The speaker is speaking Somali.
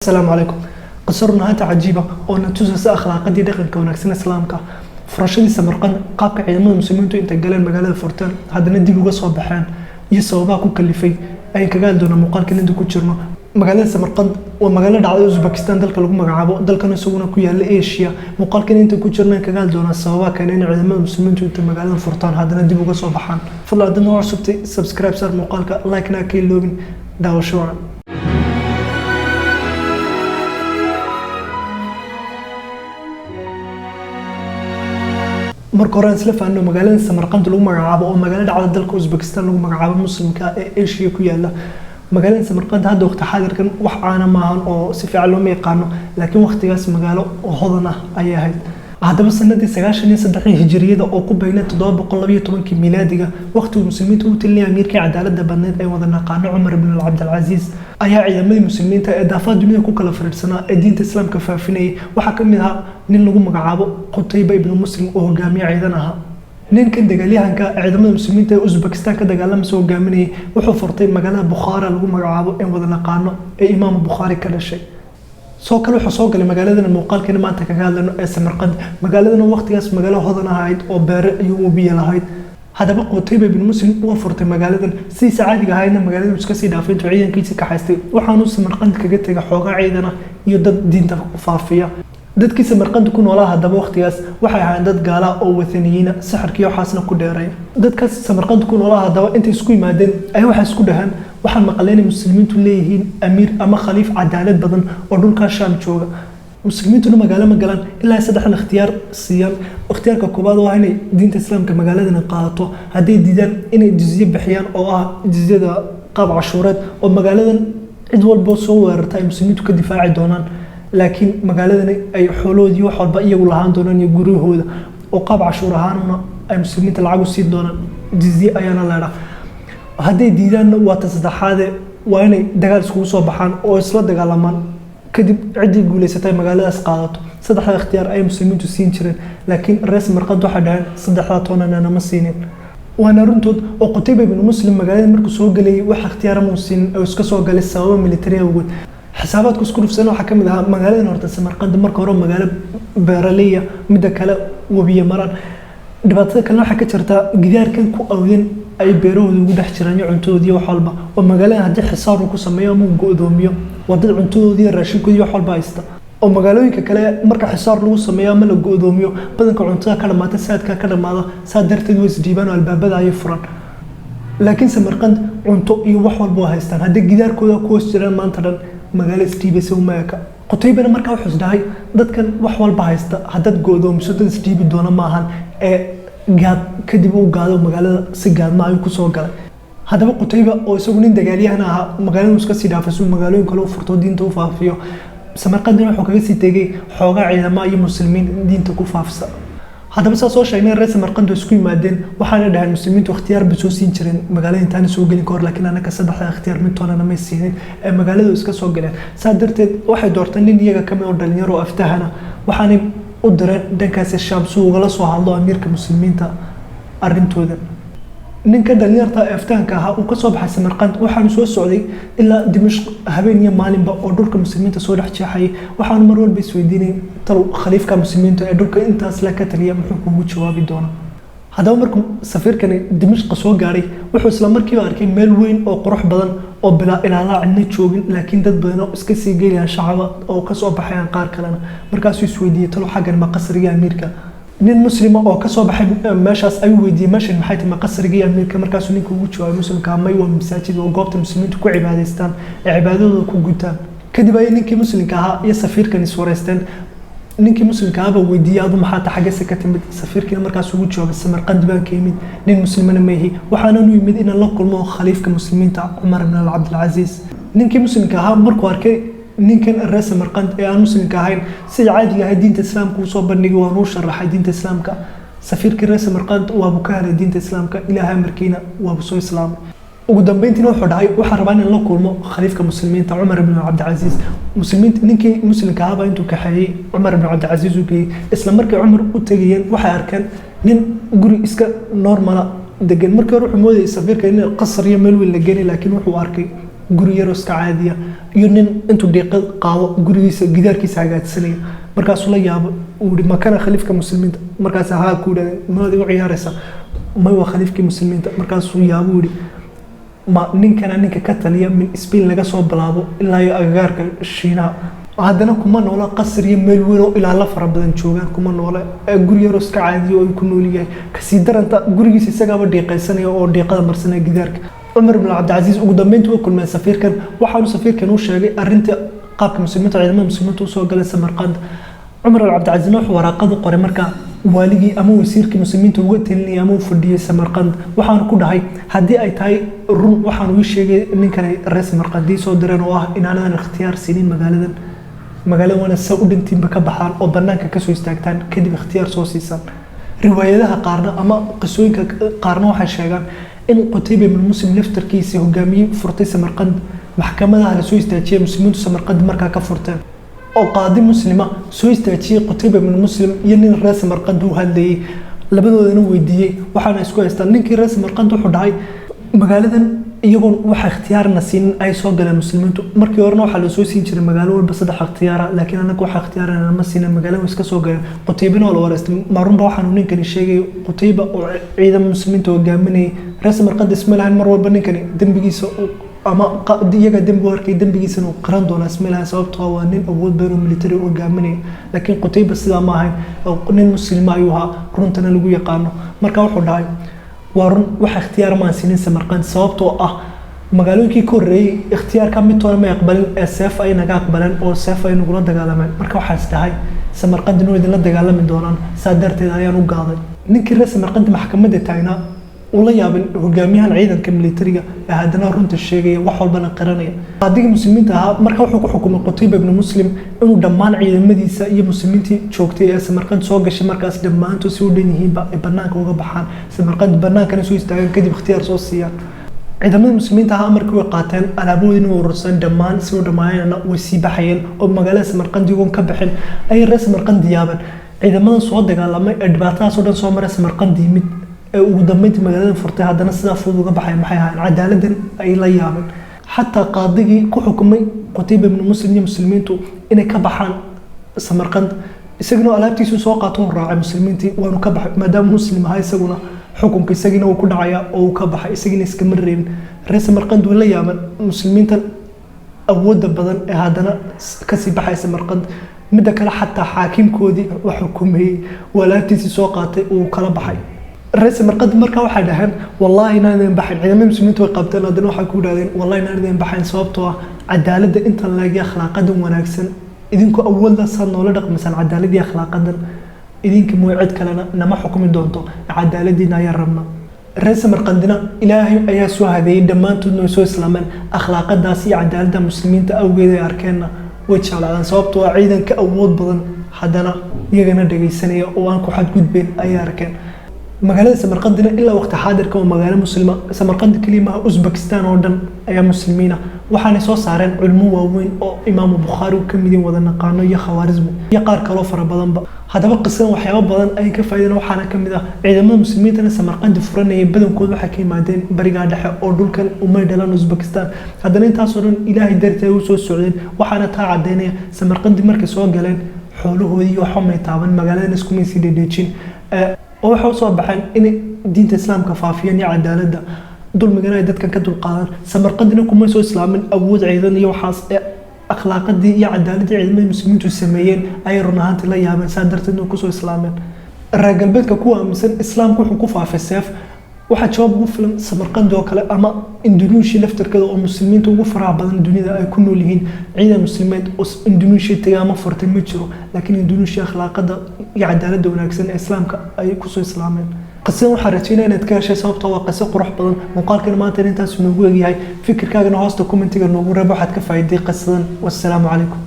السلام عليكم. قصرنا هات عجيبة ونتوسس أخلاق دي دقن كونكسين إسلامك فرشدي سمرقند قابك عيدمada muslimiintu inta galeen magaalada Furtaan hadana dib uga soo baxaan iyo sababa ku kalifay ay kaga doona muuqaalkan inta ku jirno magaalada Samarqand waa magaalo dhacday Uzbekistan dalka lagu magacaabo dalkan isaguna ku yaala Asia muuqaalkan inta ku jirna kaga doona sababa kale in ciidamada muslimiintu inta magaalada Furtaan hadana dib uga soo baxaan fadlan noo cusubtay subscribe sar muuqaalka like na ka iloobin daawasho marka hore isla faano magaalada Samarqand lagu magacaabo oo magaalo dhacda dalka Uzbekistan lagu magacaabo muslimka ee Asia ku yaala magaalada Samarqand hadda waqti xaadirkan wax aana maahan oo si fiican loo yaqaano laakiin waqtigaas magaalo hodan ah ayay ahayd hadaba sanadii 93 hijriyada oo ku beegnay 712 miilaadiga waqtiga muslimiintu uu tilay amiirka cadaaladda badneed ay wada naqaan Umar ibn Abdul Aziz ayaa ciidamada muslimiinta ee daafaha dunida ku kala fariirsanaa ee diinta islaamka faafinayay waxa kamid ah nin lagu magacaabo Qutayba ibn Muslim oo hogaamiye ciidan ah ninkan dagaalyahanka ciidamada muslimiinta ee Uzbekistan ka dagaalamay soo hogaaminayay wuxuu furtay magaalada Bukhara lagu magacaabo ee wada naqaano ee Imaam Bukhari ka dhashay soo kale wuxuu soo galay magaalada muuqaalkan maanta kaga hadlayno ee Samarqand magaaladana waqtigaas magaalo hodan ahayd oo beero iyo biyo lahayd hadaba Qutayba ibn Muslim uu furtay magaaladan si saacadiga ahayna magaalada iska sii dhaafay ciidankiisa ka haystay waxaanu Samarqand kaga tagay xoogaa ciidan ah iyo dad diinta faafiya dadkii Samarqand ku noolaa hadaba waqtigaas waxay ahaayeen dad gaala oo wathaniyiin saxarkii waxaasna ku dheeray dadkaas Samarqand ku noolaa hadaba inta isku yimaadeen ay waxa isku dhahan waxaan maqaleen muslimiintu leeyihiin amiir ama khaliif cadaalad badan oo dhulka Shaam jooga muslimiintu magaalo ma galaan ilaa saddex ikhtiyaar siiyaan ikhtiyaarka koobaad waa inay diinta islaamka magaaladana qaadato haddii diidaan inay jizye bixiyaan oo ah jizyada qaab cashuureed oo magaaladan cid walba soo weerarta ay muslimiintu ka difaaci doonaan laakiin magaaladan ay xooloodii wax walba iyagu lahaan doonaan iyo guriyahooda oo qaab cashuur ahaanna ay muslimiinta lacag u siin doonaan jizye ayaana leedahay haddii diidaan waa saddexaad waa inay dagaal isku soo baxaan oo isla dagaalamaan kadib cidii guuleysatay magaaladaas qaadato saddexda ikhtiyaar ay muslimiintu siin jireen laakiin reer Samarqand waxa dhahan saddexda toonana ma siinin waana runtood oo Qutayba ibn Muslim magaalada markuu soo galay wax ikhtiyaar ma siin oo iska soo galay sabab military awood xisaabaadku isku dhufsan waxa kamid ah magaalada horta Samarqand marka hore magaalo beeraley mid kale wabiye maran dhibaatada kale waxa ka jirta gidaarkan ku awdin ay beerahooda ugu dhex jiraan cuntoodii wax walba oo magaalada hadii xisaar ku sameeyo ama go'doomiyo wadada cuntoodii raashinkoodii wax walba haysta oo magaalooyinka kale marka xisaar lagu sameeyo ama la go'doomiyo badanka cuntada ka dhamaata saadka ka dhamaada saad darteed way isdiibaan albaabada ay furan laakiin Samarqand cunto iyo wax walba haystaan hadii gidaarkooda ku hoos jiraan maanta dhan magaalo isdiibeysa uma eka Qutaybana markaa wuxuu isdahay dadkan wax walba haysta hadad go'doomiso dad isdiibi doona maahan ee gaad kadib uu gaado magaalada si gaadma ay ku soo galay hadaba Qutayba oo isagu nin dagaalyahan ah magaalada iska sii dhaafay magaalooyin kale oo furto diinta u faafiyo Samarqand wuxuu kaga sii tagay xoogaa ciidamada iyo muslimiin diinta ku faafsa hadaba soo sheegnay reer Samarqand isku yimaadeen waxaana dhahan muslimiintu ikhtiyaar bisoo siin jireen magaalada intaan soo galin kor laakiin anaka saddexda ikhtiyaar mid toona ma siinin ee magaalada iska soo galeen darteed waxay doorteen nin iyaga kamid oo dhalinyaro aftahana waxaana u direen dhankaas Shaam suuqa la soo hadlo amiirka muslimiinta arintooda ninka dhalinyarta aftaanka ah uu ka soo baxay Samarqand waxaanu soo socday ilaa Dimashq habeen iyo maalinba oo dhulka muslimiinta soo dhex jeexay waxaanu mar walba isweydiinay tal khaliifka muslimiinta ee dhulka intaas la ka taliya muxuu kugu jawaabi doonaa hadaba markuu safiirkani Dimashq soo gaaray wuxuu isla markiiba arkay meel weyn oo qurux badan oo bilaa ilaalaa cidna joogin laakiin dad badan oo iska sii geeyaan shacab oo ka soo baxayaan qaar kalena markaas uu isweydiiyay tal xagan ma qasriga amiirka nin muslim oo ka soo baxay meeshaas ay weydiiyay meeshan maxay tahay qasriga amiirka markaas uu ninku ugu jawaabay muslimka ma waa masaajid oo goobta muslimiintu ku cibaadaystaan ee cibaadadooda ku gutaan kadib ay ninkii muslimka ahaa iyo safiirkan is wareysteen ninkii muslimka ah weydiiyay adu maxaa tahay xagga ka timid safiirkina markaas ugu jawaabay Samarqand baan ka yimid nin muslimana ma yahay waxaana uu yimid in la kulmo khaliifka muslimiinta Umar ibn Abdul Aziz ninkii muslimka ah markuu arkay ninkan reer Samarqand ee aan muslimka ahayn si caadiga ah diinta islaamka uu soo bandhigay waa uu sharaxay diinta islaamka safiirkii reer Samarqand waa uu ka helay diinta islaamka ilaahay markiina waa uu soo islaamay ugu dambeyntii wuxuu dhahay waxa rabaan in la kulmo khaliifka muslimiinta Umar ibn Abdul Aziz muslimiinta ninkii muslimka ah intuu ka xayay Umar ibn Abdul Aziz uu geeyay isla markii Umar u tagayeen waxay arkeen nin guri iska normal degan markii ruuxu mooday safiirka in qasriyo meel weyn la geeyay laakiin wuxuu arkay guri yar oo iska caadiya iyo nin intuu deeqad qaado gurigiisa gidaarkiisa hagaajsanaya markaasuu la yaabo uu yidhi makana khaliifka muslimiinta markaas haa ku yidhahdeen maad igu ciyaaraysa may waa khaliifkii muslimiinta markaasuu yaabo yidhi ma ninkana ninka ka taliya min Spain laga soo bilaabo ilaa iyo agagaarka Shiinaha haddana kuma noola qasr iyo meel weyn oo ilaa la fara badan joogaan kuma noola guri yar oo iska caadiya oo ku nool yahay kasii daranta gurigiisa isagaaba deeqaysanaya oo deeqada marsanaya gidaarka عمر بن عبد العزيز وقدمين توكل من سفير كان وحنا سفير كانوا شاقي أرنت قاب المسلمين علماء المسلمين توصل جلس سمرقند عمر بن عبد العزيز نوح وراقد قري مركا والجي أمو يصير كمسلمين توقت اللي أمو فردي سمرقند وحنا كل هاي هدي أي تاي الروم وحنا وش شاقي إن كان الرئيس سمرقند دي صدرنا واه إن أنا اختيار سنين مقالة وانا سعود انتين بكبحان أو بناك كسو يستاكتان كدي باختيار سوسيسان رواياتها قارنة أما قصوين قارنة وحا شاقان إن قتيبة من مسلم لفتر كيسي هجامي فرتي سمرقند محكمة على سويس تأتي مسلمين سمرقند مركا كفرتان أو قاضي مسلمة سويس تأتي قتيبة من مسلم ينين الرئيس سمرقند وهاللي لبدو ذنو ويديي وحنا اسكو يستان نينكي الرئيس سمرقند وحدهاي مقالة iyagoon waxa ikhtiyaarna siin ay soo galeen muslimiintu markii horena waxa la soo siin jiray magaalo walba saddex ikhtiyaara laakiin anagu waxa ikhtiyaarana ma siina magaalo iska soo galeen qutaybina oo la wareystay marunba waxaan ninkani sheegay qutayba oo ciidan muslimiinta hogaaminay raas marqad ismaalaan mar walba ninkani dambigiisa ama iyaga dambi warkay dambigiisa uu qaran doona ismaalaan sababtoo waa nin awood badan oo military hogaaminay laakiin qutayba sidaa ma ahayn nin muslim ayuu ahaa runtana lagu yaqaano marka wuxuu dhahay وارن وح اختيار ما سنين سمرقند صوبته مقالون كي كوري اختيار كم متونا ما يقبلن السيف أي نجا يقبلن أو السيف أي نقولن دجالمن مركو حاسة هاي سمرقند نود لنا دجالمن دوران صدرت هاي أنا وقاضي نكر سمرقند محكمة تاعنا ولا يابن هجاميها عيدا كمليتريا هادنا رنت الشيء وحول بنا قرنية قاضي المسلمين تها مركو حكم قطيبة بن مسلم إنه دمان عيدا مديسة يا مسلمين تي شوكتي سمرقند سوق الشيء مركز دمان تسودين هي بناك وجبحان سمرقند بناك أنا سويس تاعي كده باختيار صوصيا عيدا المسلمين تها مركو قاتل على بود ورسان دمان سود دمان وسيب حيل أو مجال سمرقند يقوم كبحين أي رأس سمرقند يابن عيدا ما صوت دجال لما إدباتها صودا صومر سمرقند يمد ودميت مجالين فرتها هذا سدا فوضى قبحي محيها عدالة أي لا يعمل حتى قاضي كحكمي قتيبة من مسلمين تو إن كبحان سمرقند سجنوا ألابتي سوقاتهم راعي مسلمين تي وأنا كبح ما دام مسلم هاي سجنا حكم كي سجنا وكل عيا أو كبح سجن إسكمرين رئيس سمرقند ولا يعمل مسلمين تن أود بدن هذانا كسي بحي سمرقند مدك حتى حاكم كودي وحكمه ولا تيسي سوقاته وكلا بحي الرئيس مرقد مركا واحد هن والله نادين بحين عندما مسلمين توقفتنا هذا نوع حكوا هذين والله نادين بحين صوبته عدالة أنت لاقي أخلاق قدم وناكسن إذنكو أول ذا صار نولدك مثلا عدالة دي أخلاق قدم إذنك موعد كلنا نما حكم دونتو عدالة دي نايا رمنا الرئيس مرقدنا إلهي أياسو هذه دمان تدنو سو إسلاما أخلاق داسي عدالة المسلمين تأوجد أركاننا ويتشال على صوبته عيدا كأول بدن حدنا يجينا دقي سنة وانكو حد جود بين أي أركان مقالة سمرقندنا إلا وقت حاضر كون مقالة مسلمة سمرقند كلمة أوزبكستان ودن أيام مسلمين وحنا صو صارين علمو وين أو إمام البخاري وكم دين وذنا قانون يا خوارزم يا قار كلوفر بدن هذا بقى قصة وحياة بدن أي كفايدة وحنا كم ذا عندما المسلمين تنا سمرقند فرنا يبدون كل حكي معدين برجع دحى أردن كان وما دلنا أوزبكستان هذا نتا صورن إلهي درته وسو السعودين وحنا تا عدينا سمرقند مركز سوا جلين حوله ذي وحوم يتعبن مقالة نسكم يصير ديتشين oo waxa soo baxay in diinta islaamka faafiyaan cadaaladda dulmiga ay dadka ka dulqaadan samarqadina kuma soo islaamin awood ciidan iyo waxaas akhlaaqadii iyo cadaaladii ciidamada muslimiintu sameeyeen ay runaantii la yaabeen saadarteed ku soo islaameen raagalbeedka kuwa aaminsan islaamku wuxuu ku faafay seef waxa jawaab ugu filan samarqand oo kale ama Indonesia laftarkeeda oo muslimiinta ugu faraha badan dunida ay ku nool yihiin ciidan muslimiin oo Indonesia tagaama furtay ma jiro laakiin Indonesia akhlaaqada iyo cadaaladda wanaagsan ee islaamka ay ku soo islaameen qasam waxa rajaynaa inaad ka heshay sababtoo waa qasam qurux badan muuqaalkan maanta intaas noogu eegyahay fikirkaaga hoosta commentiga noogu reeb waxaad ka faa'iiday qasadan wassalaamu calaykum